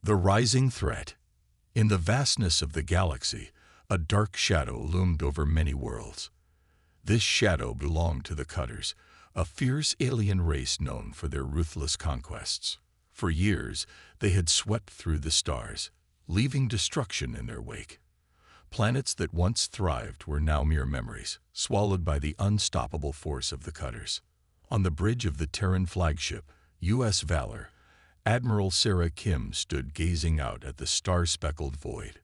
The rising threat. In the vastness of the galaxy, a dark shadow loomed over many worlds. This shadow belonged to the Cutters, a fierce alien race known for their ruthless conquests. For years, they had swept through the stars, leaving destruction in their wake. Planets that once thrived were now mere memories, swallowed by the unstoppable force of the Cutters. On the bridge of the Terran flagship, U.S. Valor, Admiral Sarah Kim stood gazing out at the star-speckled void.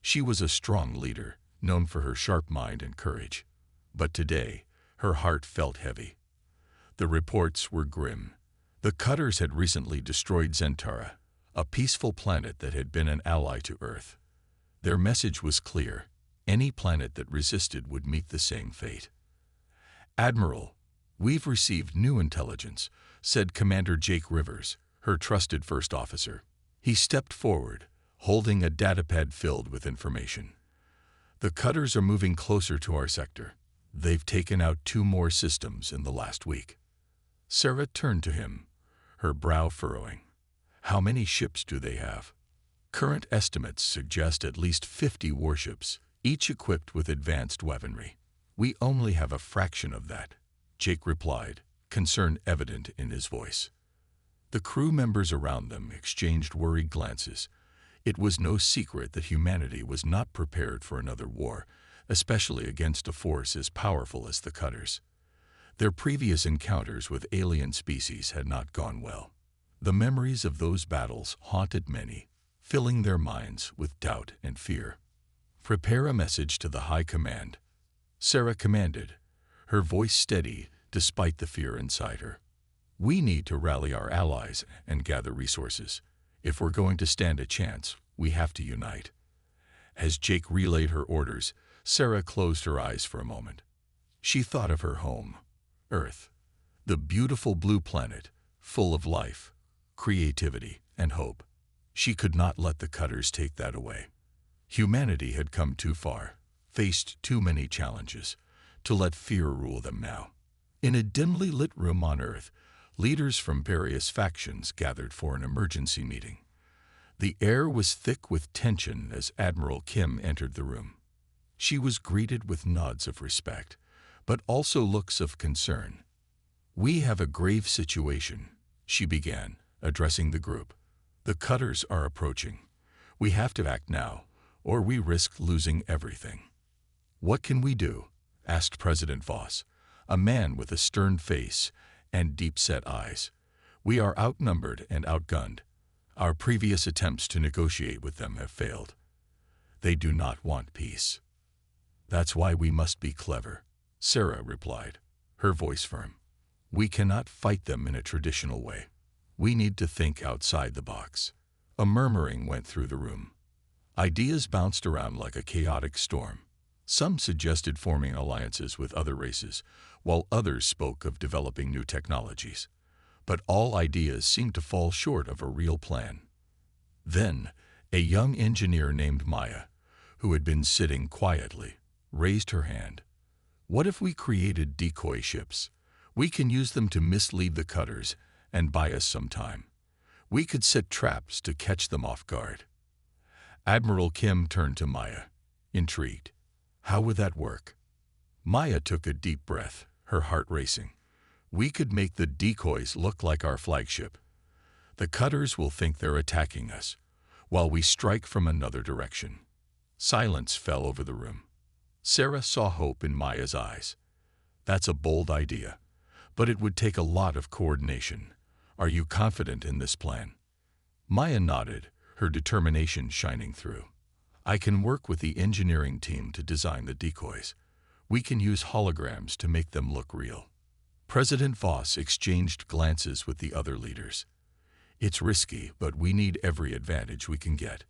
She was a strong leader, known for her sharp mind and courage. But today, her heart felt heavy. The reports were grim. The Cutters had recently destroyed Zentara, a peaceful planet that had been an ally to Earth. Their message was clear: any planet that resisted would meet the same fate. "Admiral, we've received new intelligence," said Commander Jake Rivers, her trusted first officer. He stepped forward, holding a datapad filled with information. "The Cutters are moving closer to our sector. They've taken out 2 more systems in the last week." Sarah turned to him, her brow furrowing. "How many ships do they have?" "Current estimates suggest at least 50 warships, each equipped with advanced weaponry. We only have a fraction of that," Jake replied, concern evident in his voice. The crew members around them exchanged worried glances. It was no secret that humanity was not prepared for another war, especially against a force as powerful as the Cutters. Their previous encounters with alien species had not gone well. The memories of those battles haunted many, filling their minds with doubt and fear. "Prepare a message to the High Command," Sarah commanded, her voice steady despite the fear inside her. "We need to rally our allies and gather resources. If we're going to stand a chance, we have to unite." As Jake relayed her orders, Sarah closed her eyes for a moment. She thought of her home, Earth, the beautiful blue planet, full of life, creativity, and hope. She could not let the Cutters take that away. Humanity had come too far, faced too many challenges, to let fear rule them now. In a dimly lit room on Earth, leaders from various factions gathered for an emergency meeting. The air was thick with tension as Admiral Kim entered the room. She was greeted with nods of respect, but also looks of concern. "We have a grave situation," she began, addressing the group. "The Cutters are approaching. We have to act now, or we risk losing everything." "What can we do?" asked President Voss, a man with a stern face and deep-set eyes. "We are outnumbered and outgunned. Our previous attempts to negotiate with them have failed. They do not want peace." "That's why we must be clever," Sarah replied, her voice firm. "We cannot fight them in a traditional way. We need to think outside the box." A murmuring went through the room. Ideas bounced around like a chaotic storm. Some suggested forming alliances with other races, while others spoke of developing new technologies. But all ideas seemed to fall short of a real plan. Then, a young engineer named Maya, who had been sitting quietly, raised her hand. "What if we created decoy ships? We can use them to mislead the Cutters and buy us some time. We could set traps to catch them off guard." Admiral Kim turned to Maya, intrigued. "How would that work?" Maya took a deep breath, her heart racing. "We could make the decoys look like our flagship. The Cutters will think they're attacking us, while we strike from another direction." Silence fell over the room. Sarah saw hope in Maya's eyes. "That's a bold idea, but it would take a lot of coordination. Are you confident in this plan?" Maya nodded, her determination shining through. "I can work with the engineering team to design the decoys. We can use holograms to make them look real." President Voss exchanged glances with the other leaders. "It's risky, but we need every advantage we can get.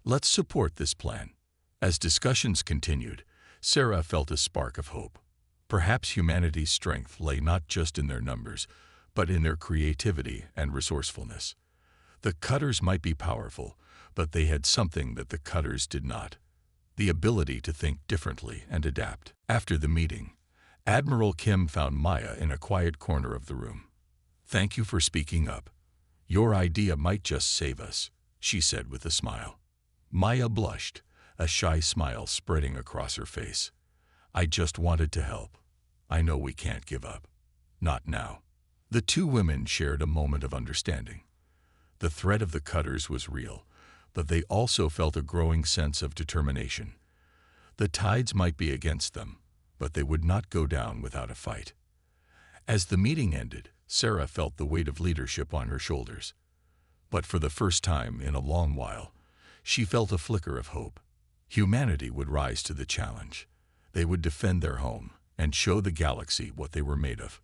Let's support this plan." As discussions continued, Sarah felt a spark of hope. Perhaps humanity's strength lay not just in their numbers, but in their creativity and resourcefulness. The Cutters might be powerful, but they had something that the Cutters did not: the ability to think differently and adapt. After the meeting, Admiral Kim found Maya in a quiet corner of the room. "Thank you for speaking up. Your idea might just save us," she said with a smile. Maya blushed, a shy smile spreading across her face. I just wanted to help. I know we can't give up. Not now. The two women shared a moment of understanding. The threat of the cutters was real, but they also felt a growing sense of determination. The tides might be against them, but they would not go down without a fight. As the meeting ended, Sarah felt the weight of leadership on her shoulders. But for the first time in a long while, she felt a flicker of hope. Humanity would rise to the challenge. They would defend their home and show the galaxy what they were made of.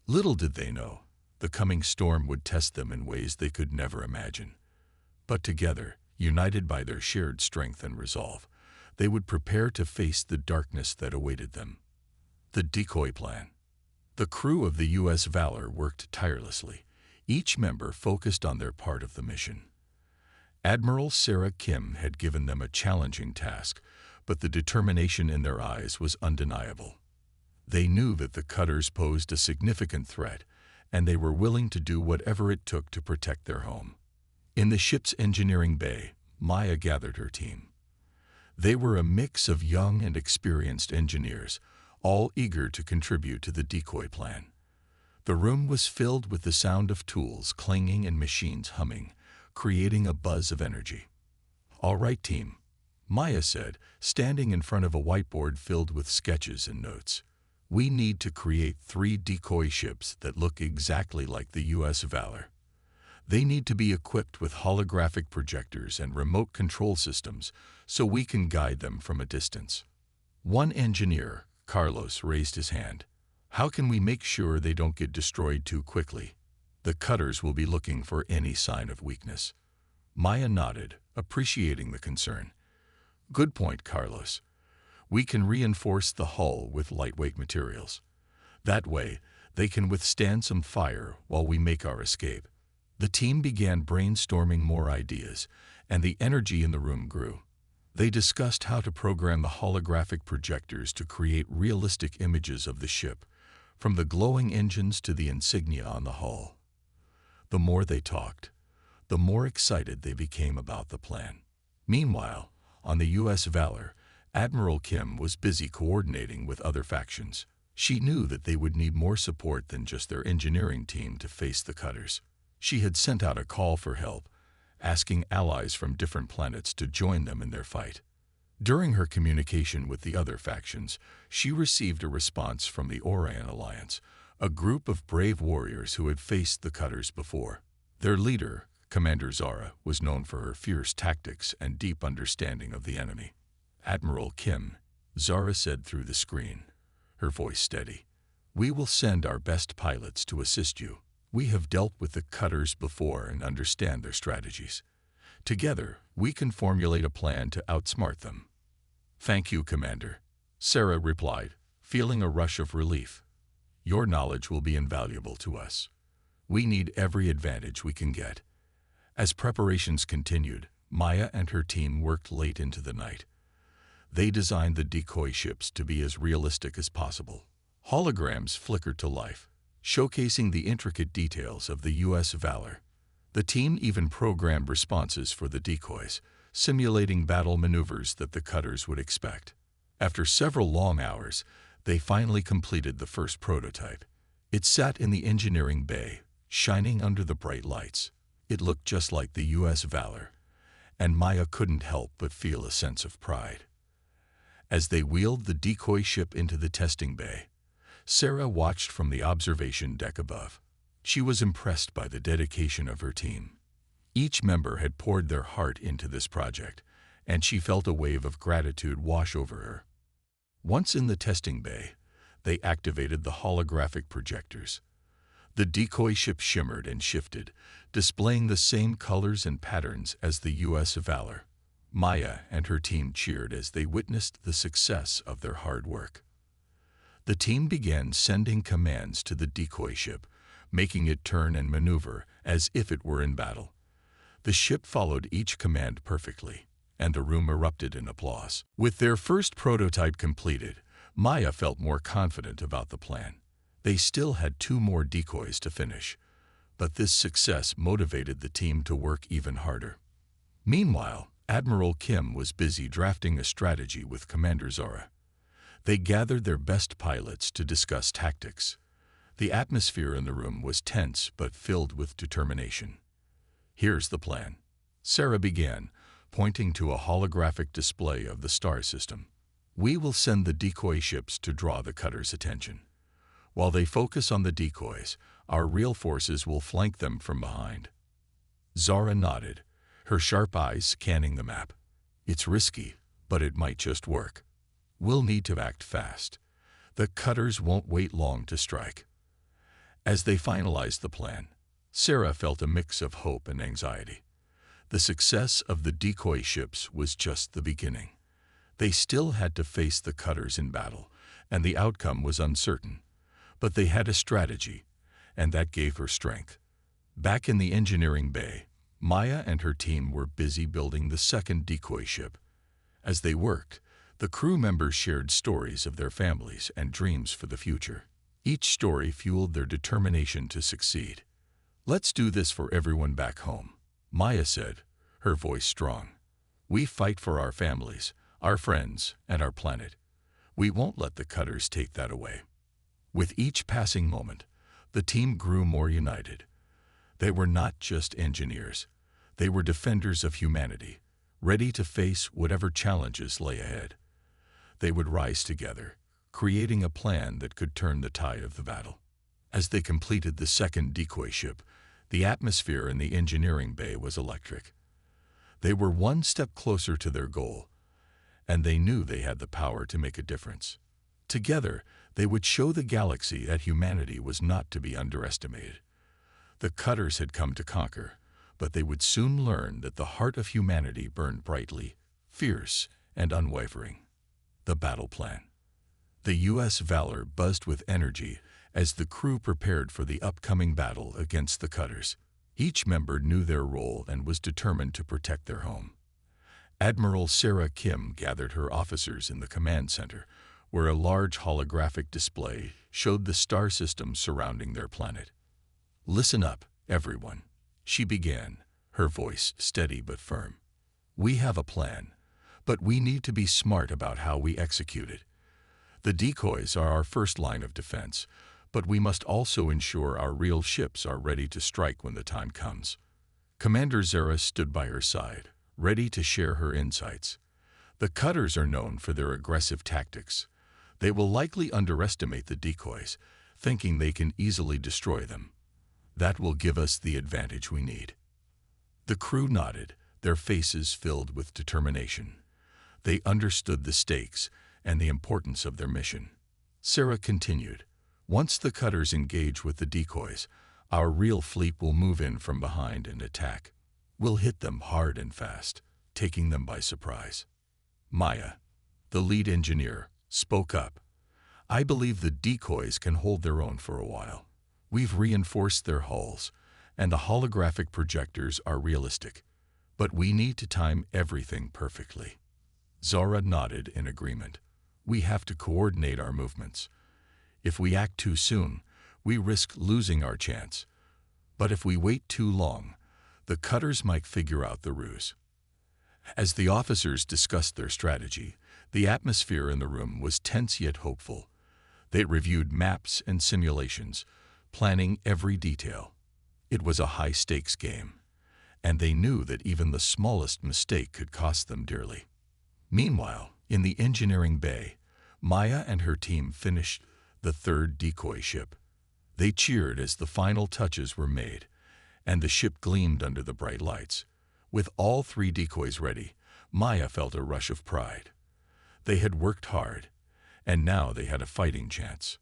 Little did they know, the coming storm would test them in ways they could never imagine. But together, united by their shared strength and resolve, they would prepare to face the darkness that awaited them. The decoy plan. The crew of the U.S. Valor worked tirelessly, each member focused on their part of the mission. Admiral Sarah Kim had given them a challenging task, but the determination in their eyes was undeniable. They knew that the cutters posed a significant threat, and they were willing to do whatever it took to protect their home. In the ship's engineering bay, Maya gathered her team. They were a mix of young and experienced engineers, all eager to contribute to the decoy plan. The room was filled with the sound of tools clanging and machines humming, creating a buzz of energy. "All right, team," Maya said, standing in front of a whiteboard filled with sketches and notes. "We need to create 3 decoy ships that look exactly like the U.S. Valor. They need to be equipped with holographic projectors and remote control systems so we can guide them from a distance." One engineer, Carlos, raised his hand. "How can we make sure they don't get destroyed too quickly? The cutters will be looking for any sign of weakness." Maya nodded, appreciating the concern. "Good point, Carlos. We can reinforce the hull with lightweight materials. That way, they can withstand some fire while we make our escape." The team began brainstorming more ideas, and the energy in the room grew. They discussed how to program the holographic projectors to create realistic images of the ship, from the glowing engines to the insignia on the hull. The more they talked, the more excited they became about the plan. Meanwhile, on the U.S. Valor, Admiral Kim was busy coordinating with other factions. She knew that they would need more support than just their engineering team to face the cutters. She had sent out a call for help, asking allies from different planets to join them in their fight. During her communication with the other factions, she received a response from the Orion Alliance, a group of brave warriors who had faced the cutters before. Their leader, Commander Zara, was known for her fierce tactics and deep understanding of the enemy. "Admiral Kim," Zara said through the screen, her voice steady, "we will send our best pilots to assist you. We have dealt with the cutters before and understand their strategies. Together, we can formulate a plan to outsmart them." "Thank you, Commander," Sarah replied, feeling a rush of relief. "Your knowledge will be invaluable to us. We need every advantage we can get." As preparations continued, Maya and her team worked late into the night. They designed the decoy ships to be as realistic as possible. Holograms flickered to life, showcasing the intricate details of the U.S. Valor. The team even programmed responses for the decoys, simulating battle maneuvers that the cutters would expect. After several long hours, they finally completed the first prototype. It sat in the engineering bay, shining under the bright lights. It looked just like the U.S. Valor, and Maya couldn't help but feel a sense of pride. As they wheeled the decoy ship into the testing bay, Sarah watched from the observation deck above. She was impressed by the dedication of her team. Each member had poured their heart into this project, and she felt a wave of gratitude wash over her. Once in the testing bay, they activated the holographic projectors. The decoy ship shimmered and shifted, displaying the same colors and patterns as the U.S. Valor. Maya and her team cheered as they witnessed the success of their hard work. The team began sending commands to the decoy ship, making it turn and maneuver as if it were in battle. The ship followed each command perfectly, and the room erupted in applause. With their first prototype completed, Maya felt more confident about the plan. They still had 2 more decoys to finish, but this success motivated the team to work even harder. Meanwhile, Admiral Kim was busy drafting a strategy with Commander Zora. They gathered their best pilots to discuss tactics. The atmosphere in the room was tense but filled with determination. "Here's the plan," Sarah began, pointing to a holographic display of the star system. "We will send the decoy ships to draw the cutter's attention. While they focus on the decoys, our real forces will flank them from behind." Zara nodded, her sharp eyes scanning the map. "It's risky, but it might just work. We'll need to act fast. The cutters won't wait long to strike." As they finalized the plan, Sarah felt a mix of hope and anxiety. The success of the decoy ships was just the beginning. They still had to face the cutters in battle, and the outcome was uncertain. But they had a strategy, and that gave her strength. Back in the engineering bay, Maya and her team were busy building the second decoy ship. As they worked, the crew members shared stories of their families and dreams for the future. Each story fueled their determination to succeed. "Let's do this for everyone back home," Maya said, her voice strong. "We fight for our families, our friends, and our planet. We won't let the cutters take that away." With each passing moment, the team grew more united. They were not just engineers. They were defenders of humanity, ready to face whatever challenges lay ahead. They would rise together, creating a plan that could turn the tide of the battle. As they completed the second decoy ship, the atmosphere in the engineering bay was electric. They were one step closer to their goal, and they knew they had the power to make a difference. Together, they would show the galaxy that humanity was not to be underestimated. The cutters had come to conquer, but they would soon learn that the heart of humanity burned brightly, fierce, and unwavering. The battle plan. The U.S. Valor buzzed with energy as the crew prepared for the upcoming battle against the cutters. Each member knew their role and was determined to protect their home. Admiral Sarah Kim gathered her officers in the command center, where a large holographic display showed the star system surrounding their planet. "Listen up, everyone," she began, her voice steady but firm. "We have a plan, but we need to be smart about how we execute it. The decoys are our first line of defense, but we must also ensure our real ships are ready to strike when the time comes." Commander Zara stood by her side, ready to share her insights. "The cutters are known for their aggressive tactics. They will likely underestimate the decoys, thinking they can easily destroy them. That will give us the advantage we need." The crew nodded, their faces filled with determination. They understood the stakes and the importance of their mission. Sarah continued, "Once the cutters engage with the decoys, our real fleet will move in from behind and attack. We'll hit them hard and fast, taking them by surprise." Maya, the lead engineer, spoke up. "I believe the decoys can hold their own for a while. We've reinforced their hulls, and the holographic projectors are realistic, but we need to time everything perfectly." Zara nodded in agreement. "We have to coordinate our movements. If we act too soon, we risk losing our chance. But if we wait too long, the cutters might figure out the ruse." As the officers discussed their strategy, the atmosphere in the room was tense yet hopeful. They reviewed maps and simulations, planning every detail. It was a high-stakes game, and they knew that even the smallest mistake could cost them dearly. Meanwhile, in the engineering bay, Maya and her team finished the third decoy ship. They cheered as the final touches were made, and the ship gleamed under the bright lights. With all three decoys ready, Maya felt a rush of pride. They had worked hard, and now they had a fighting chance.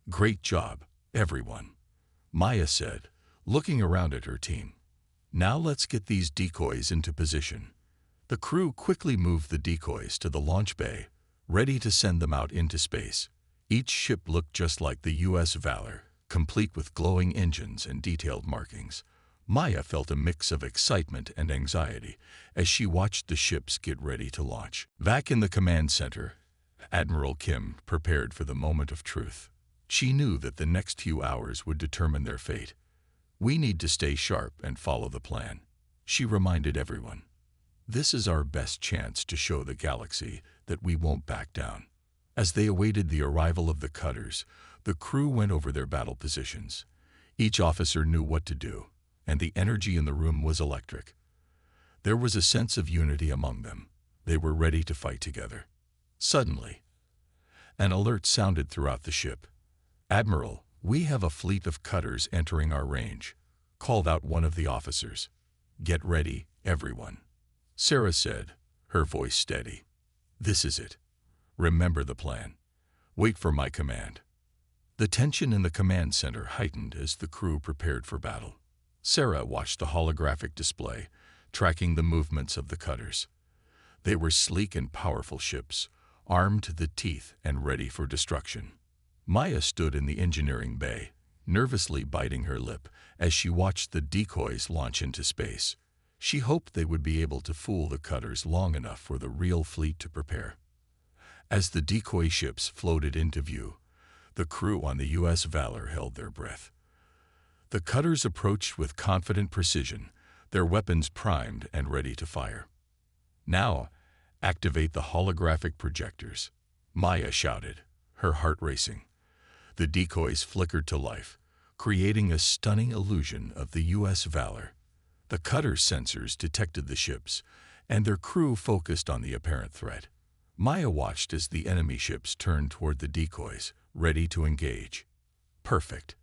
"Great job, everyone," Maya said, looking around at her team. "Now let's get these decoys into position." The crew quickly moved the decoys to the launch bay, ready to send them out into space. Each ship looked just like the U.S. Valor, complete with glowing engines and detailed markings. Maya felt a mix of excitement and anxiety as she watched the ships get ready to launch. Back in the command center, Admiral Kim prepared for the moment of truth. She knew that the next few hours would determine their fate. "We need to stay sharp and follow the plan," she reminded everyone. This is our best chance to show the galaxy that we won't back down. As they awaited the arrival of the cutters, the crew went over their battle positions. Each officer knew what to do, and the energy in the room was electric. There was a sense of unity among them. They were ready to fight together. Suddenly, an alert sounded throughout the ship. "Admiral, we have a fleet of cutters entering our range," called out one of the officers. "Get ready, everyone," Sarah said, her voice steady. "This is it. Remember the plan. Wait for my command." The tension in the command center heightened as the crew prepared for battle. Sarah watched the holographic display, tracking the movements of the cutters. They were sleek and powerful ships, armed to the teeth and ready for destruction. Maya stood in the engineering bay, nervously biting her lip as she watched the decoys launch into space. She hoped they would be able to fool the cutters long enough for the real fleet to prepare. As the decoy ships floated into view, the crew on the U.S. Valor held their breath. The cutters approached with confident precision, their weapons primed and ready to fire. "Now, activate the holographic projectors," Maya shouted, her heart racing. The decoys flickered to life, creating a stunning illusion of the U.S. Valor. The cutter's sensors detected the ships, and their crew focused on the apparent threat. Maya watched as the enemy ships turned toward the decoys, ready to engage. "Perfect.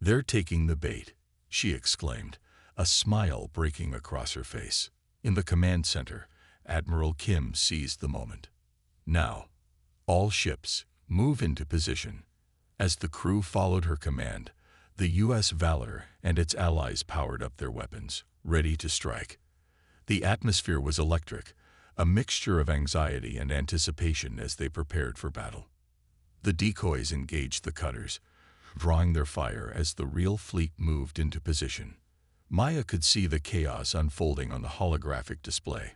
They're taking the bait," she exclaimed, a smile breaking across her face. In the command center, Admiral Kim seized the moment. "Now, all ships, move into position." As the crew followed her command, the U.S. Valor and its allies powered up their weapons, ready to strike. The atmosphere was electric, a mixture of anxiety and anticipation as they prepared for battle. The decoys engaged the cutters, drawing their fire as the real fleet moved into position. Maya could see the chaos unfolding on the holographic display.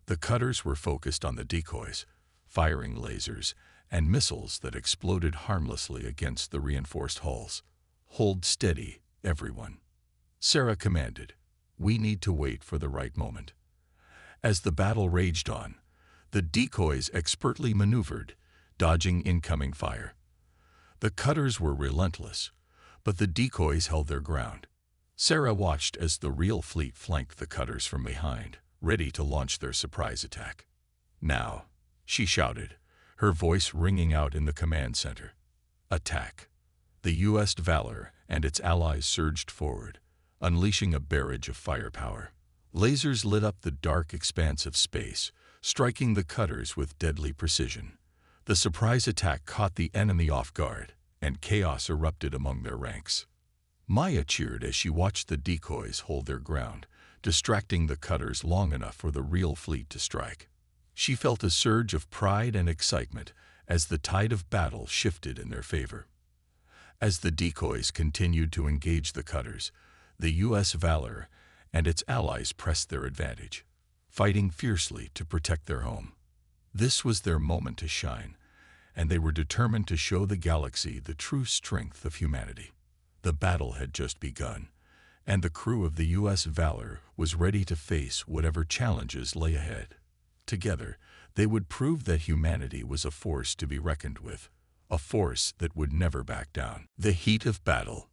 The cutters were focused on the decoys, firing lasers and missiles that exploded harmlessly against the reinforced hulls. "Hold steady, everyone," Sarah commanded. "We need to wait for the right moment." As the battle raged on, the decoys expertly maneuvered, dodging incoming fire. The cutters were relentless, but the decoys held their ground. Sarah watched as the real fleet flanked the cutters from behind, ready to launch their surprise attack. "Now," she shouted, her voice ringing out in the command center. "Attack." The U.S. Valor and its allies surged forward, unleashing a barrage of firepower. Lasers lit up the dark expanse of space, striking the cutters with deadly precision. The surprise attack caught the enemy off guard, and chaos erupted among their ranks. Maya cheered as she watched the decoys hold their ground, distracting the cutters long enough for the real fleet to strike. She felt a surge of pride and excitement as the tide of battle shifted in their favor. As the decoys continued to engage the cutters, the U.S. Valor and its allies pressed their advantage, fighting fiercely to protect their home. This was their moment to shine, and they were determined to show the galaxy the true strength of humanity. The battle had just begun, and the crew of the U.S. Valor was ready to face whatever challenges lay ahead. Together, they would prove that humanity was a force to be reckoned with, a force that would never back down. The heat of battle.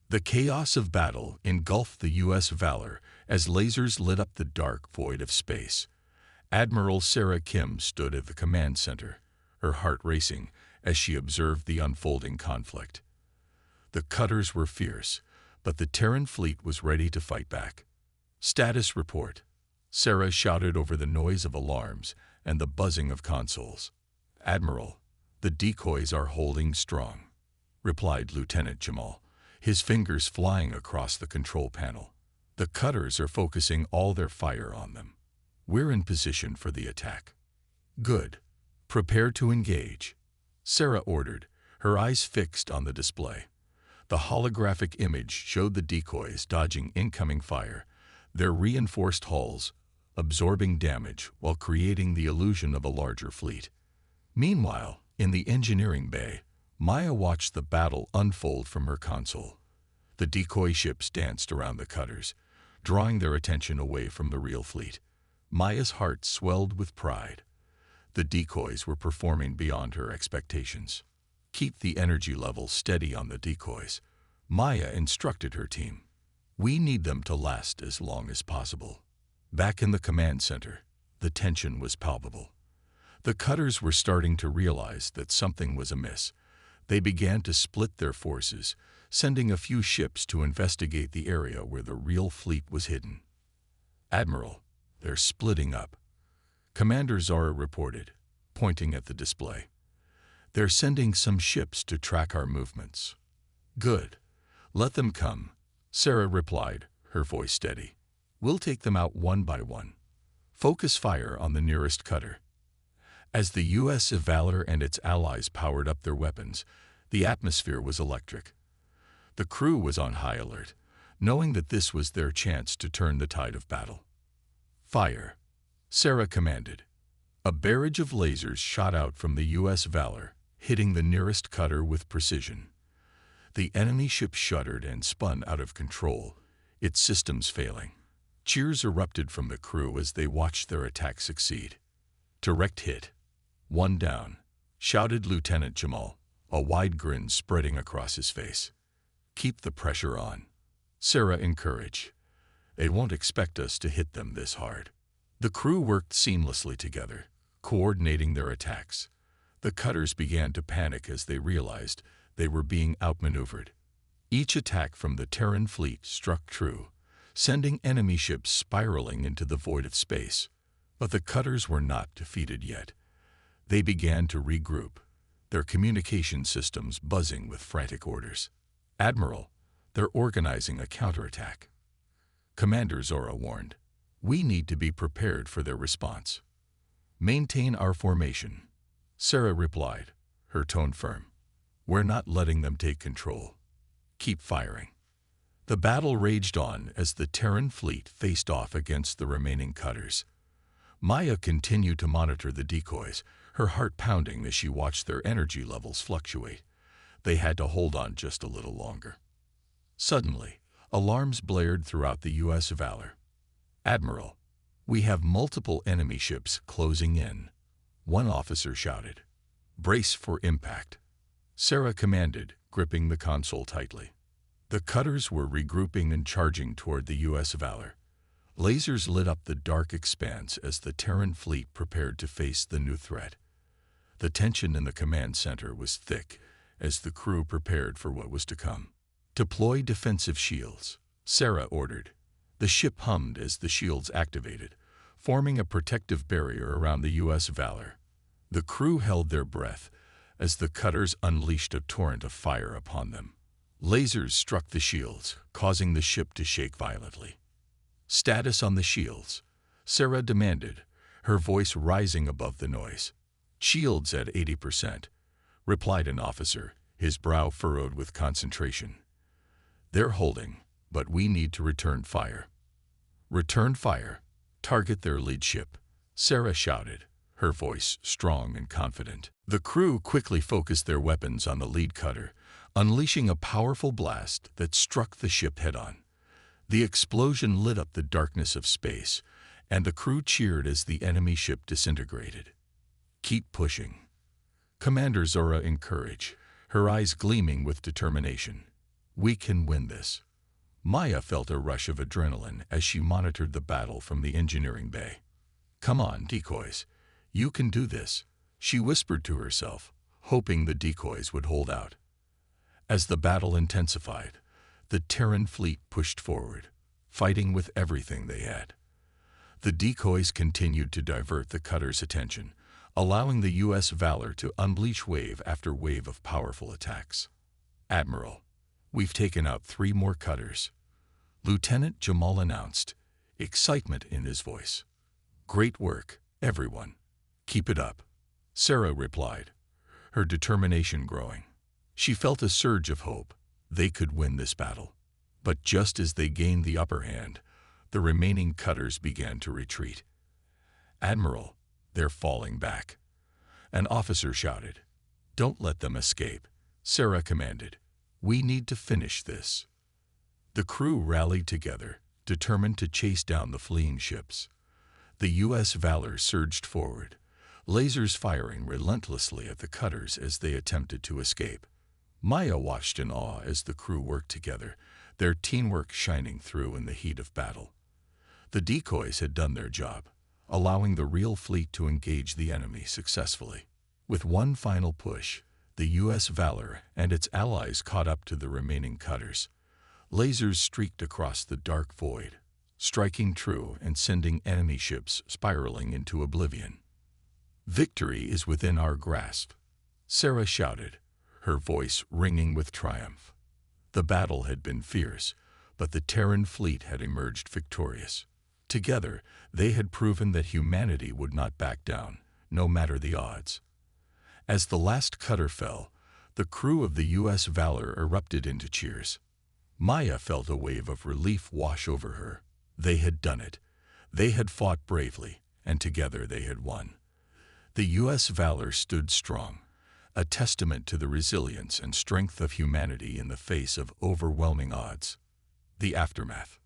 The chaos of battle engulfed the U.S. Valor as lasers lit up the dark void of space. Admiral Sarah Kim stood at the command center, her heart racing as she observed the unfolding conflict. The cutters were fierce, but the Terran fleet was ready to fight back. "Status report," Sarah shouted over the noise of alarms and the buzzing of consoles. "Admiral, the decoys are holding strong," replied Lieutenant Jamal, his fingers flying across the control panel. "The cutters are focusing all their fire on them. We're in position for the attack." "Good. Prepare to engage," Sarah ordered, her eyes fixed on the display. The holographic image showed the decoys dodging incoming fire, their reinforced hulls absorbing damage while creating the illusion of a larger fleet. Meanwhile, in the engineering bay, Maya watched the battle unfold from her console. The decoy ships danced around the cutters, drawing their attention away from the real fleet. Maya's heart swelled with pride. The decoys were performing beyond her expectations. Keep the energy level steady on the decoys, Maya instructed her team. We need them to last as long as possible. Back in the command center, the tension was palpable. The cutters were starting to realize that something was amiss. They began to split their forces, sending a few ships to investigate the area where the real fleet was hidden. "Admiral, they're splitting up," Commander Zara reported, pointing at the display. "They're sending some ships to track our movements." "Good. Let them come," Sarah replied, her voice steady. "We'll take them out one by one. Focus fire on the nearest cutter." As the U.S. Valor and its allies powered up their weapons, the atmosphere was electric. The crew was on high alert, knowing that this was their chance to turn the tide of battle. "Fire," Sarah commanded. A barrage of lasers shot out from the U.S. Valor, hitting the nearest cutter with precision. The enemy ship shuddered and spun out of control, its systems failing. Cheers erupted from the crew as they watched their attack succeed. "Direct hit. One down," shouted Lieutenant Jamal, a wide grin spreading across his face. "Keep the pressure on," Sarah encouraged. "They won't expect us to hit them this hard." The crew worked seamlessly together, coordinating their attacks. The cutters began to panic as they realized they were being outmaneuvered. Each attack from the Terran fleet struck true, sending enemy ships spiraling into the void of space. But the cutters were not defeated yet. They began to regroup, their communication systems buzzing with frantic orders. "Admiral, they're organizing a counterattack," Commander Zora warned. "We need to be prepared for their response." "Maintain our formation," Sarah replied, her tone firm. "We're not letting them take control. Keep firing." The battle raged on as the Terran fleet faced off against the remaining cutters. Maya continued to monitor the decoys, her heart pounding as she watched their energy levels fluctuate. They had to hold on just a little longer. Suddenly, alarms blared throughout the U.S. Valor. "Admiral, we have multiple enemy ships closing in," one officer shouted. "Brace for impact," Sarah commanded, gripping the console tightly. The cutters were regrouping and charging toward the U.S. Valor. Lasers lit up the dark expanse as the Terran fleet prepared to face the new threat. The tension in the command center was thick as the crew prepared for what was to come. "Deploy defensive shields," Sarah ordered. The ship hummed as the shields activated, forming a protective barrier around the U.S. Valor. The crew held their breath as the cutters unleashed a torrent of fire upon them. Lasers struck the shields, causing the ship to shake violently. "Status on the shields," Sarah demanded, her voice rising above the noise. "Shields at 80%, replied an officer, his brow furrowed with concentration. "They're holding, but we need to return fire." "Return fire. Target their lead ship," Sarah shouted, her voice strong and confident. The crew quickly focused their weapons on the lead cutter, unleashing a powerful blast that struck the ship head-on. The explosion lit up the darkness of space, and the crew cheered as the enemy ship disintegrated. "Keep pushing," Commander Zora encouraged, her eyes gleaming with determination. "We can win this." Maya felt a rush of adrenaline as she monitored the battle from the engineering bay. "Come on, decoys. You can do this," she whispered to herself, hoping the decoys would hold out. As the battle intensified, the Terran fleet pushed forward, fighting with everything they had. The decoys continued to divert the cutter's attention, allowing the U.S. Valor to unleash wave after wave of powerful attacks. "Admiral, we've taken out 3 more cutters," Lieutenant Jamal announced, excitement in his voice. "Great work, everyone. Keep it up," Sarah replied, her determination growing. She felt a surge of hope. They could win this battle. But just as they gained the upper hand, the remaining cutters began to retreat. "Admiral, they're falling back," an officer shouted. "Don't let them escape," Sarah commanded. "We need to finish this." The crew rallied together, determined to chase down the fleeing ships. The U.S. Valor surged forward, lasers firing relentlessly at the cutters as they attempted to escape. Maya watched in awe as the crew worked together, their teamwork shining through in the heat of battle. The decoys had done their job, allowing the real fleet to engage the enemy successfully. With one final push, the U.S. Valor and its allies caught up to the remaining cutters. Lasers streaked across the dark void, striking true and sending enemy ships spiraling into oblivion. "Victory is within our grasp," Sarah shouted, her voice ringing with triumph. The battle had been fierce, but the Terran fleet had emerged victorious. Together, they had proven that humanity would not back down, no matter the odds. As the last cutter fell, the crew of the U.S. Valor erupted into cheers. Maya felt a wave of relief wash over her. They had done it. They had fought bravely, and together they had won. The U.S. Valor stood strong, a testament to the resilience and strength of humanity in the face of overwhelming odds. The aftermath.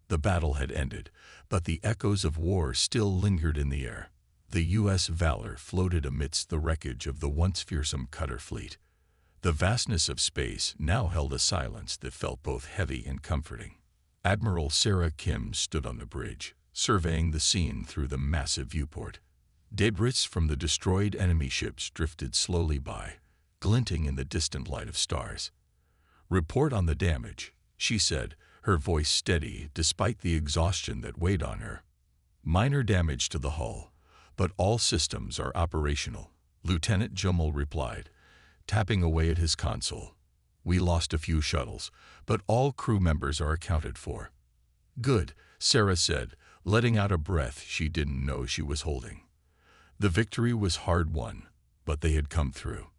The battle had ended, but the echoes of war still lingered in the air. The U.S. Valor floated amidst the wreckage of the once fearsome cutter fleet. The vastness of space now held a silence that felt both heavy and comforting. Admiral Sarah Kim stood on the bridge, surveying the scene through the massive viewport. Debris from the destroyed enemy ships drifted slowly by, glinting in the distant light of stars. "Report on the damage," she said, her voice steady despite the exhaustion that weighed on her. "Minor damage to the hull, but all systems are operational," Lieutenant Jummel replied, tapping away at his console. "We lost a few shuttles, but all crew members are accounted for." "Good," Sarah said, letting out a breath she didn't know she was holding. The victory was hard won, but they had come through.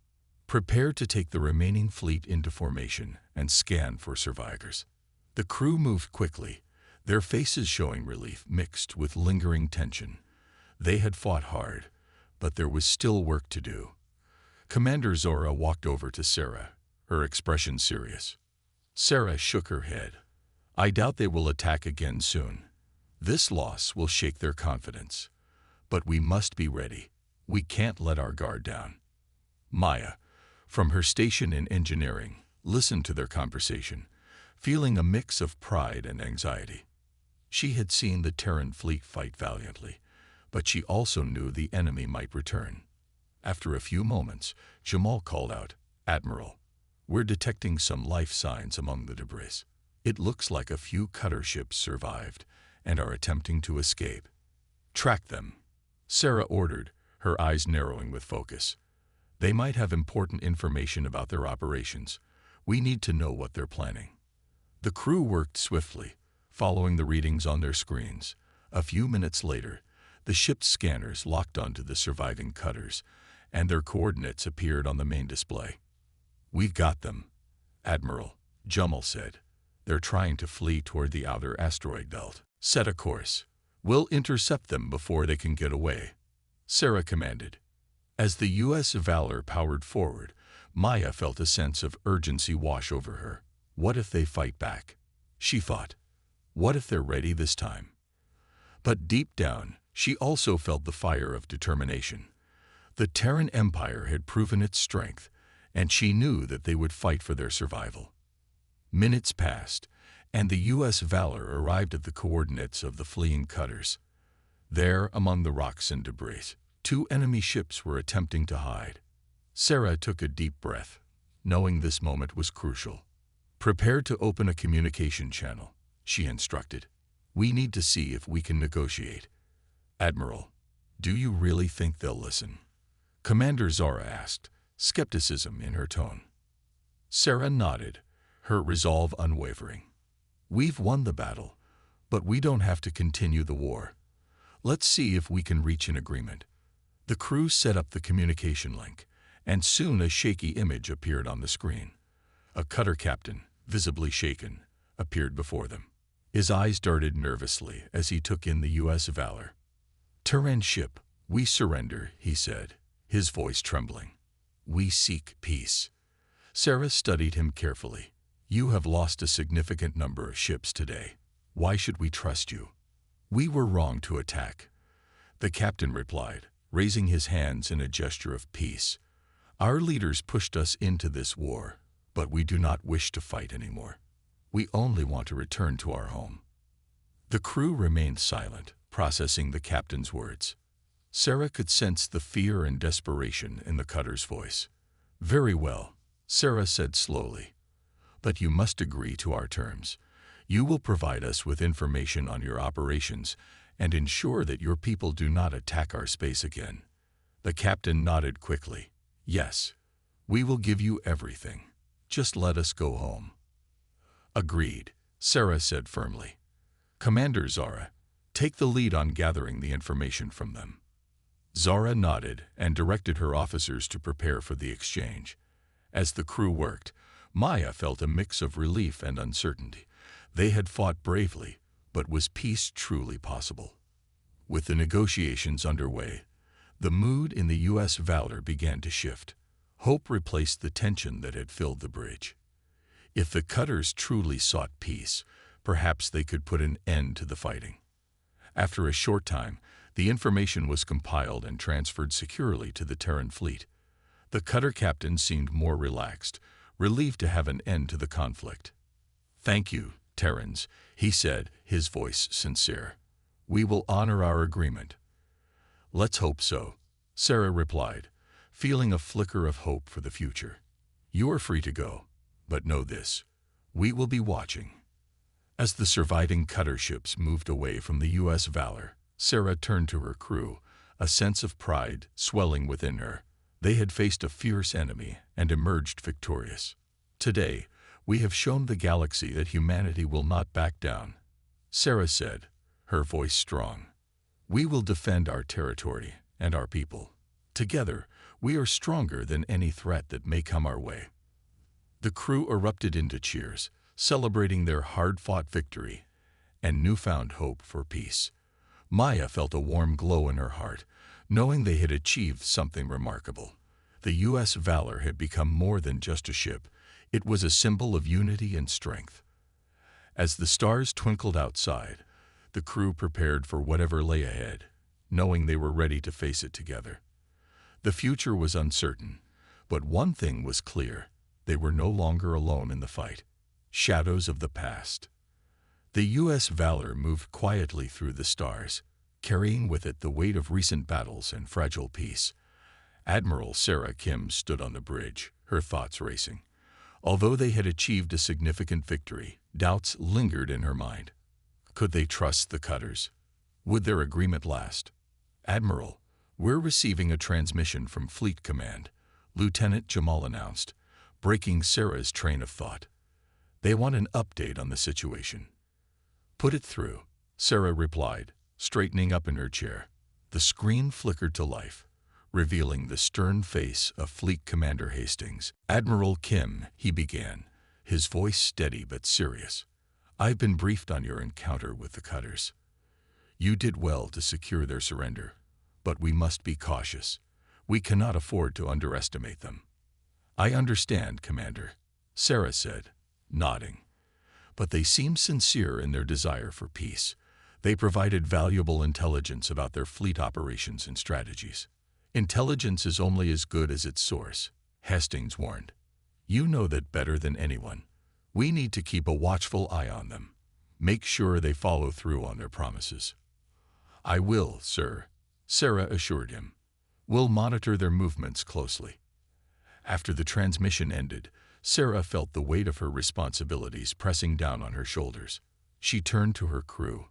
"Prepare to take the remaining fleet into formation and scan for survivors." The crew moved quickly, their faces showing relief mixed with lingering tension. They had fought hard, but there was still work to do. Commander Zora walked over to Sarah, her expression serious. Sarah shook her head. "I doubt they will attack again soon. This loss will shake their confidence. But we must be ready. We can't let our guard down." Maya, from her station in engineering, listened to their conversation, feeling a mix of pride and anxiety. She had seen the Terran fleet fight valiantly, but she also knew the enemy might return. After a few moments, Jamal called out, "Admiral, we're detecting some life signs among the debris. It looks like a few cutter ships survived and are attempting to escape." "Track them," Sarah ordered, her eyes narrowing with focus. "They might have important information about their operations. We need to know what they're planning." The crew worked swiftly, following the readings on their screens. A few minutes later, the ship's scanners locked onto the surviving cutters, and their coordinates appeared on the main display. "We've got them," Admiral Jummel said. "They're trying to flee toward the outer asteroid belt. Set a course. We'll intercept them before they can get away," Sarah commanded. As the U.S. Valor powered forward, Maya felt a sense of urgency wash over her. What if they fight back? She thought. What if they're ready this time? But deep down, she also felt the fire of determination. The Terran Empire had proven its strength, and she knew that they would fight for their survival. Minutes passed, and the U.S. Valor arrived at the coordinates of the fleeing cutters. There, among the rocks and debris, 2 enemy ships were attempting to hide. Sarah took a deep breath, knowing this moment was crucial. "Prepare to open a communication channel," she instructed. "We need to see if we can negotiate." "Admiral, do you really think they'll listen?" Commander Zora asked, skepticism in her tone. Sarah nodded, her resolve unwavering. "We've won the battle, but we don't have to continue the war. Let's see if we can reach an agreement." The crew set up the communication link, and soon a shaky image appeared on the screen. A cutter captain, visibly shaken, appeared before them. His eyes darted nervously as he took in the U.S. Valor. "Terran ship, we surrender," he said, his voice trembling. "We seek peace." Sarah studied him carefully. "You have lost a significant number of ships today. Why should we trust you?" "We were wrong to attack, The captain replied, raising his hands in a gesture of peace. Our leaders pushed us into this war, but we do not wish to fight anymore. We only want to return to our home. The crew remained silent, processing the captain's words. Sarah could sense the fear and desperation in the cutter's voice. Very well, Sarah said slowly. But you must agree to our terms. You will provide us with information on your operations and ensure that your people do not attack our space again. The captain nodded quickly. Yes, we will give you everything. Just let us go home. Agreed, Sarah said firmly. Commander Zara, take the lead on gathering the information from them. Zara nodded and directed her officers to prepare for the exchange. As the crew worked, Maya felt a mix of relief and uncertainty. They had fought bravely, but was peace truly possible? With the negotiations underway, the mood in the U.S. Valor began to shift. Hope replaced the tension that had filled the bridge. If the cutters truly sought peace, perhaps they could put an end to the fighting. After a short time, the information was compiled and transferred securely to the Terran fleet. The cutter captain seemed more relaxed, relieved to have an end to the conflict. Thank you, Terrans, he said, his voice sincere. We will honor our agreement. Let's hope so, Sarah replied, feeling a flicker of hope for the future. You are free to go, but know this, we will be watching. As the surviving cutter ships moved away from the U.S. Valor, Sarah turned to her crew, a sense of pride swelling within her. They had faced a fierce enemy and emerged victorious. Today, we have shown the galaxy that humanity will not back down, Sarah said, her voice strong. We will defend our territory and our people. Together, we are stronger than any threat that may come our way. The crew erupted into cheers, celebrating their hard-fought victory and newfound hope for peace. Maya felt a warm glow in her heart, knowing they had achieved something remarkable. The U.S. Valor had become more than just a ship. It was a symbol of unity and strength. As the stars twinkled outside, the crew prepared for whatever lay ahead, knowing they were ready to face it together. The future was uncertain, but one thing was clear. They were no longer alone in the fight. Shadows of the past. The U.S. Valor moved quietly through the stars, carrying with it the weight of recent battles and fragile peace. Admiral Sarah Kim stood on the bridge, her thoughts racing. Although they had achieved a significant victory, doubts lingered in her mind. Could they trust the cutters? Would their agreement last? Admiral, we're receiving a transmission from Fleet Command, Lieutenant Jamal announced, breaking Sarah's train of thought. They want an update on the situation. Put it through, Sarah replied, straightening up in her chair. The screen flickered to life, revealing the stern face of Fleet Commander Hastings. Admiral Kim, he began, his voice steady but serious. I've been briefed on your encounter with the cutters. You did well to secure their surrender, but we must be cautious. We cannot afford to underestimate them. I understand, Commander, Sarah said, nodding. But they seemed sincere in their desire for peace. They provided valuable intelligence about their fleet operations and strategies. Intelligence is only as good as its source, Hastings warned. You know that better than anyone. We need to keep a watchful eye on them. Make sure they follow through on their promises. I will, sir, Sarah assured him. We'll monitor their movements closely. After the transmission ended, Sarah felt the weight of her responsibilities pressing down on her shoulders. She turned to her crew.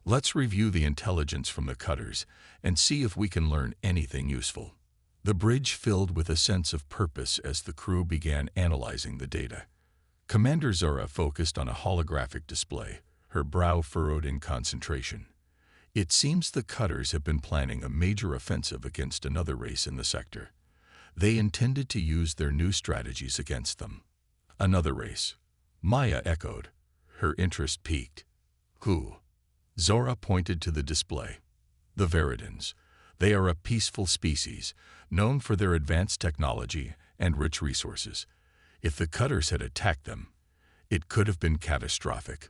Let's review the intelligence from the cutters and see if we can learn anything useful. The bridge filled with a sense of purpose as the crew began analyzing the data. Commander Zara focused on a holographic display, her brow furrowed in concentration. It seems the cutters have been planning a major offensive against another race in the sector. They intended to use their new strategies against them. Another race. Maya echoed. Her interest piqued. Who? Zora pointed to the display. The Veridans. They are a peaceful species, known for their advanced technology and rich resources. If the cutters had attacked them, it could have been catastrophic.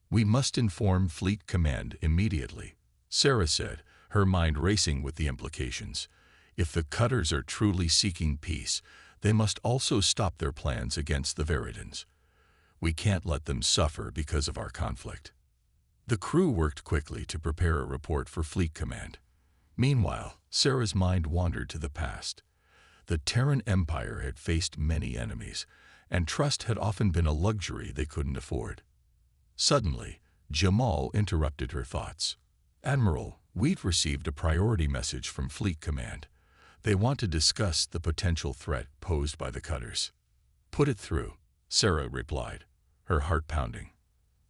We must inform Fleet Command immediately, Sarah said, her mind racing with the implications. If the Cutters are truly seeking peace, they must also stop their plans against the Veridans. We can't let them suffer because of our conflict. The crew worked quickly to prepare a report for Fleet Command. Meanwhile, Sarah's mind wandered to the past. The Terran Empire had faced many enemies, and trust had often been a luxury they couldn't afford. Suddenly, Jamal interrupted her thoughts. "Admiral, we've received a priority message from Fleet Command. They want to discuss the potential threat posed by the Cutters." "Put it through," Sarah replied, her heart pounding.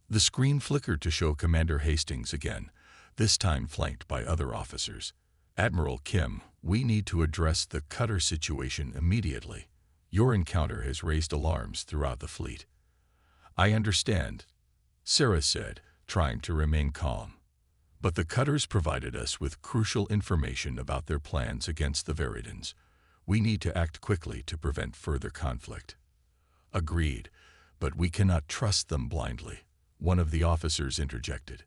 The screen flickered to show Commander Hastings again, this time flanked by other officers. "Admiral Kim, we need to address the Cutter situation immediately. Your encounter has raised alarms throughout the fleet." "I understand," Sarah said, trying to remain calm. "But the Cutters provided us with crucial information about their plans against the Veridans. We need to act quickly to prevent further conflict." "Agreed, but we cannot trust them blindly," one of the officers interjected.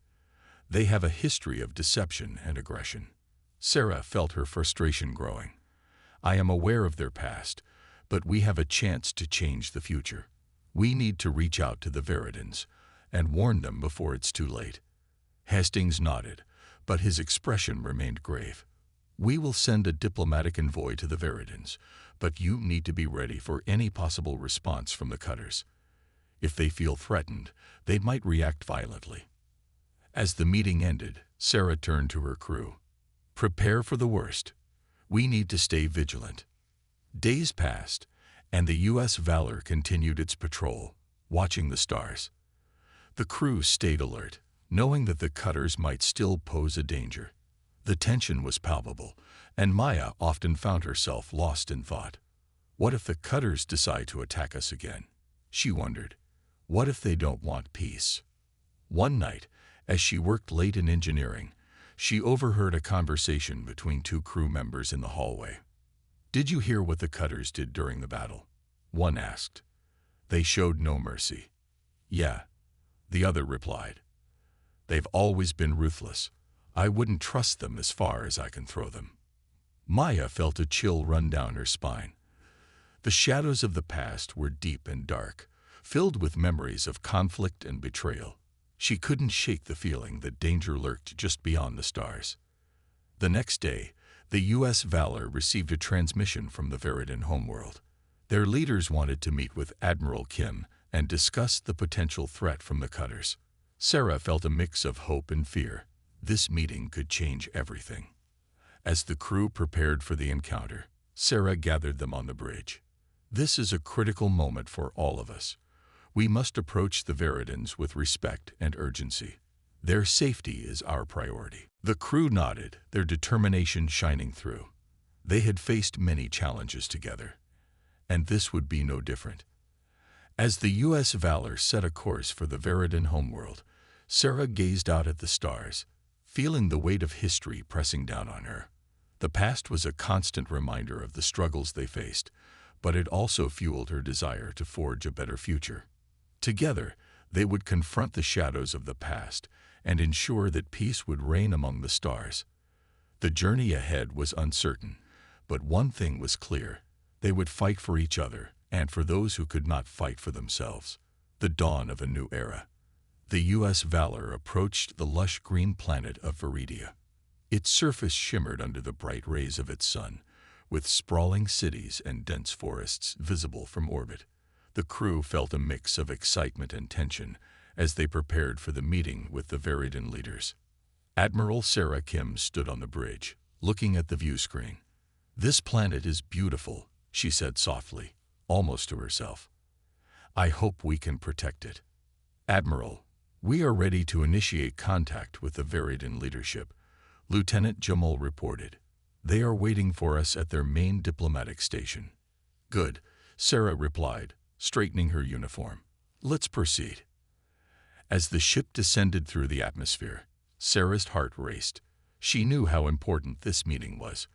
"They have a history of deception and aggression." Sarah felt her frustration growing. "I am aware of their past, but we have a chance to change the future. We need to reach out to the Veridans and warn them before it's too late." Hastings nodded, but his expression remained grave. "We will send a diplomatic envoy to the Veridans, but you need to be ready for any possible response from the Cutters. If they feel threatened, they might react violently." As the meeting ended, Sarah turned to her crew. "Prepare for the worst. We need to stay vigilant." Days passed, and the U.S. Valor continued its patrol, watching the stars. The crew stayed alert, knowing that the Cutters might still pose a danger. The tension was palpable, and Maya often found herself lost in thought. What if the Cutters decide to attack us again? She wondered. What if they don't want peace? One night, as she worked late in engineering, she overheard a conversation between two crew members in the hallway. "Did you hear what the Cutters did during the battle?" one asked. "They showed no mercy." "Yeah," the other replied. "They've always been ruthless. I wouldn't trust them as far as I can throw them." Maya felt a chill run down her spine. The shadows of the past were deep and dark, filled with memories of conflict and betrayal. She couldn't shake the feeling that danger lurked just beyond the stars. The next day, the U.S. Valor received a transmission from the Veridan homeworld. Their leaders wanted to meet with Admiral Kim and discuss the potential threat from the Cutters. Sarah felt a mix of hope and fear. This meeting could change everything. As the crew prepared for the encounter, Sarah gathered them on the bridge. "This is a critical moment for all of us. We must approach the Veridans with respect and urgency. Their safety is our priority." The crew nodded, their determination shining through. They had faced many challenges together, and this would be no different. As the U.S. Valor set a course for the Veridan homeworld, Sarah gazed out at the stars, feeling the weight of history pressing down on her. The past was a constant reminder of the struggles they faced, but it also fueled her desire to forge a better future. Together, they would confront the shadows of the past and ensure that peace would reign among the stars. The journey ahead was uncertain, but one thing was clear: they would fight for each other and for those who could not fight for themselves. The dawn of a new era. The U.S. Valor approached the lush green planet of Veridia. Its surface shimmered under the bright rays of its sun, with sprawling cities and dense forests visible from orbit. The crew felt a mix of excitement and tension as they prepared for the meeting with the Veridan leaders. Admiral Sarah Kim stood on the bridge, looking at the view screen. "This planet is beautiful," she said softly, almost to herself. "I hope we can protect it." "Admiral, we are ready to initiate contact with the Veridan leadership," Lieutenant Jamal reported. "They are waiting for us at their main diplomatic station." "Good," Sarah replied, straightening her uniform. "Let's proceed." As the ship descended through the atmosphere, Sarah's heart raced. She knew how important this meeting was.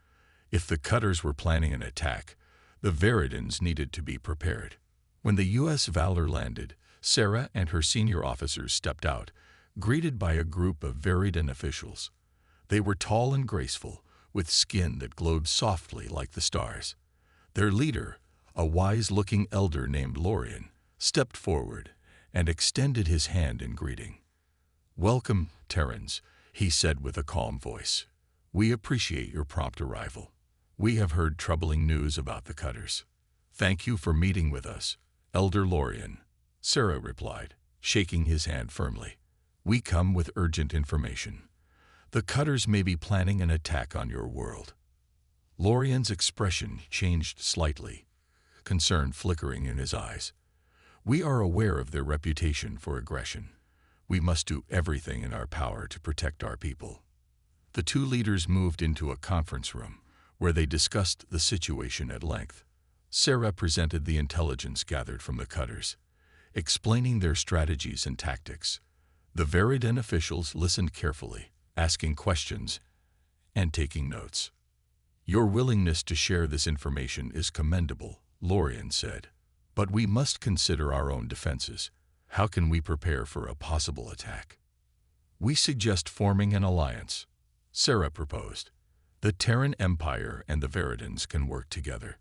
If the Cutters were planning an attack, the Veridans needed to be prepared. When the U.S. Valor landed, Sarah and her senior officers stepped out, greeted by a group of Veridan officials. They were tall and graceful, with skin that glowed softly like the stars. Their leader, a wise-looking elder named Lorien, stepped forward and extended his hand in greeting. "Welcome, Terrans," he said with a calm voice. "We appreciate your prompt arrival. We have heard troubling news about the cutters." "Thank you for meeting with us, Elder Lorien," Sarah replied, shaking his hand firmly. "We come with urgent information. The cutters may be planning an attack on your world." Lorien's expression changed slightly, concern flickering in his eyes. "We are aware of their reputation for aggression. We must do everything in our power to protect our people." The two leaders moved into a conference room, where they discussed the situation at length. Sarah presented the intelligence gathered from the cutters, explaining their strategies and tactics. The Veridan officials listened carefully, asking questions and taking notes. "Your willingness to share this information is commendable," Lorien said. "But we must consider our own defenses. How can we prepare for a possible attack?" "We suggest forming an alliance," Sarah proposed. "The Terran Empire and the Veridans can work together.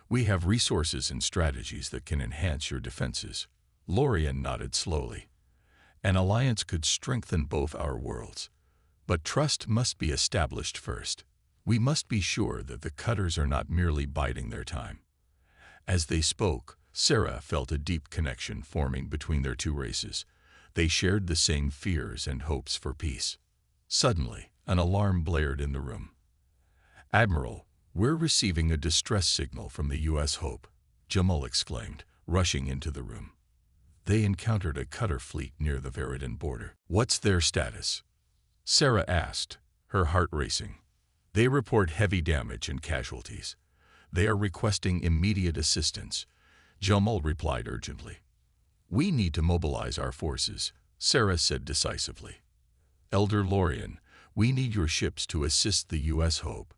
We have resources and strategies that can enhance your defenses." Lorien nodded slowly. "An alliance could strengthen both our worlds. But trust must be established first. We must be sure that the cutters are not merely biding their time." As they spoke, Sarah felt a deep connection forming between their two races. They shared the same fears and hopes for peace. Suddenly, an alarm blared in the room. "Admiral, we're receiving a distress signal from the U.S. Hope," Jamal exclaimed, rushing into the room. They encountered a cutter fleet near the Veridan border. "What's their status?" Sarah asked, her heart racing. "They report heavy damage and casualties. They are requesting immediate assistance," Jamal replied urgently. "We need to mobilize our forces," Sarah said decisively. "Elder Lorien, we need your ships to assist the U.S. Hope.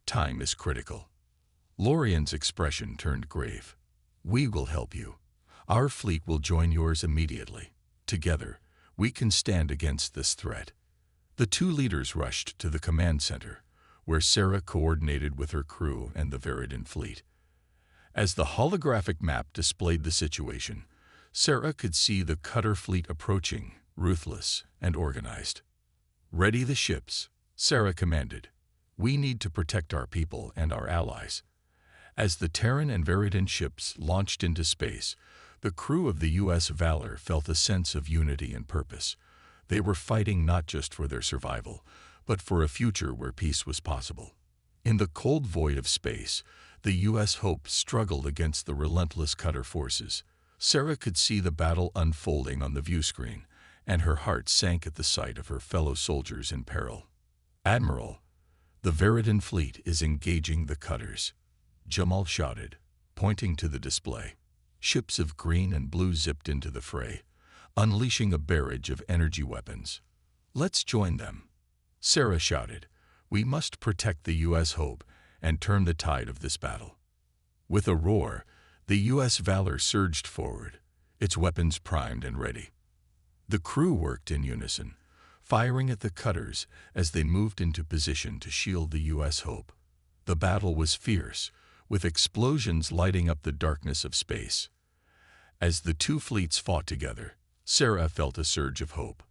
Time is critical." Lorien's expression turned grave. "We will help you. Our fleet will join yours immediately. Together, we can stand against this threat." The two leaders rushed to the command center, where Sarah coordinated with her crew and the Veridan fleet. As the holographic map displayed the situation, Sarah could see the cutter fleet approaching, ruthless and organized. "Ready the ships," Sarah commanded. "We need to protect our people and our allies." As the Terran and Veridan ships launched into space, the crew of the U.S. Valor felt a sense of unity and purpose. They were fighting not just for their survival, but for a future where peace was possible. In the cold void of space, the U.S. Hope struggled against the relentless cutter forces. Sarah could see the battle unfolding on the view screen, and her heart sank at the sight of her fellow soldiers in peril. "Admiral, the Veridan fleet is engaging the cutters," Jamal shouted, pointing to the display. Ships of green and blue zipped into the fray, unleashing a barrage of energy weapons. "Let's join them," Sarah shouted. "We must protect the U.S. Hope and turn the tide of this battle." With a roar, the U.S. Valor surged forward, its weapons primed and ready. The crew worked in unison, firing at the cutters as they moved into position to shield the U.S. Hope. The battle was fierce, with explosions lighting up the darkness of space. As the two fleets fought together, Sarah felt a surge of hope.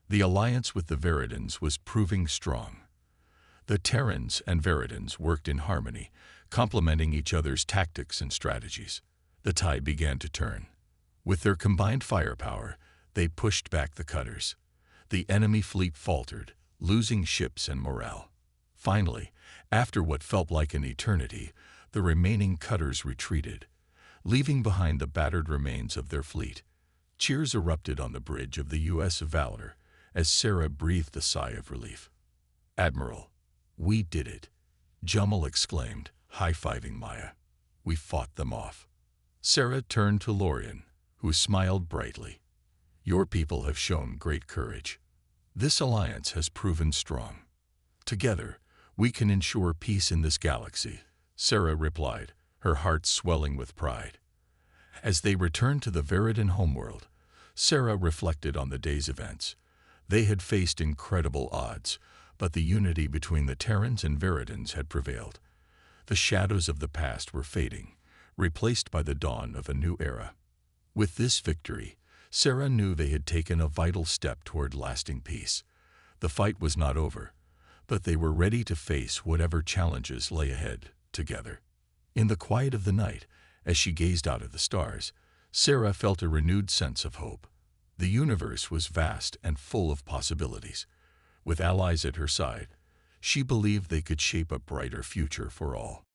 The alliance with the Veridans was proving strong. The Terrans and Veridans worked in harmony, complementing each other's tactics and strategies. The tide began to turn. With their combined firepower, they pushed back the cutters. The enemy fleet faltered, losing ships and morale. Finally, after what felt like an eternity, the remaining cutters retreated, leaving behind the battered remains of their fleet. Cheers erupted on the bridge of the U.S. Valor as Sarah breathed a sigh of relief. "Admiral, we did it," Jamal exclaimed, high-fiving Maya. "We fought them off." Sarah turned to Lorien, who smiled brightly. "Your people have shown great courage. This alliance has proven strong. Together, we can ensure peace in this galaxy," Sarah replied, her heart swelling with pride. As they returned to the Veridan homeworld, Sarah reflected on the day's events. They had faced incredible odds, But the unity between the Terrans and Veridans had prevailed. The shadows of the past were fading, replaced by the dawn of a new era. With this victory, Sarah knew they had taken a vital step toward lasting peace. The fight was not over, but they were ready to face whatever challenges lay ahead together. In the quiet of the night, as she gazed out at the stars, Sarah felt a renewed sense of hope. The universe was vast and full of possibilities. With allies at her side, she believed they could shape a brighter future for all.